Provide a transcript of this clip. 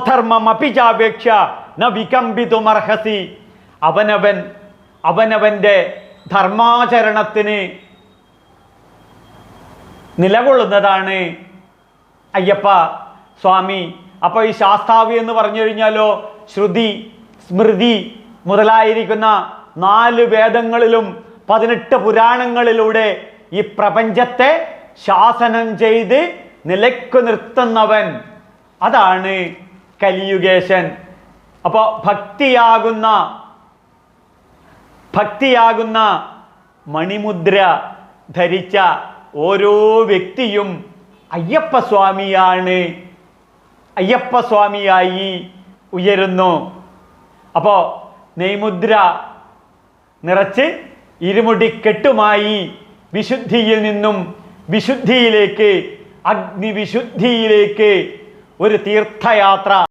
ധർമ്മമപിചാപേക്ഷ ന വികമ്പിതുമർഹസി. അവനവൻ്റെ ധർമാചരണത്തിന് നിലകൊള്ളുന്നതാണ് അയ്യപ്പ സ്വാമി. അപ്പോൾ ഈ ശാസ്താവ് എന്ന് പറഞ്ഞു കഴിഞ്ഞാലോ ശ്രുതി, സ്മൃതി മുതലായിരിക്കുന്ന 4 വേദങ്ങളിലും 18 പുരാണങ്ങളിലൂടെ ഈ പ്രപഞ്ചത്തെ ശാസനം ചെയ്ത് നിലയ്ക്കു നിർത്തുന്നവൻ, അതാണ് കലിയുഗേശൻ. അപ്പോൾ ഭക്തിയാകുന്ന മണിമുദ്ര ധരിച്ച ഓരോ വ്യക്തിയും അയ്യപ്പസ്വാമിയായി ഉയരുന്നു. അപ്പോൾ നെയ്മുദ്ര നിറച്ച് ഇരുമുടിക്കെട്ടുമായി വിശുദ്ധിയിൽ നിന്നും വിശുദ്ധിയിലേക്ക്, അഗ്നിവിശുദ്ധിയിലേക്ക് ഒരു തീർത്ഥയാത്ര.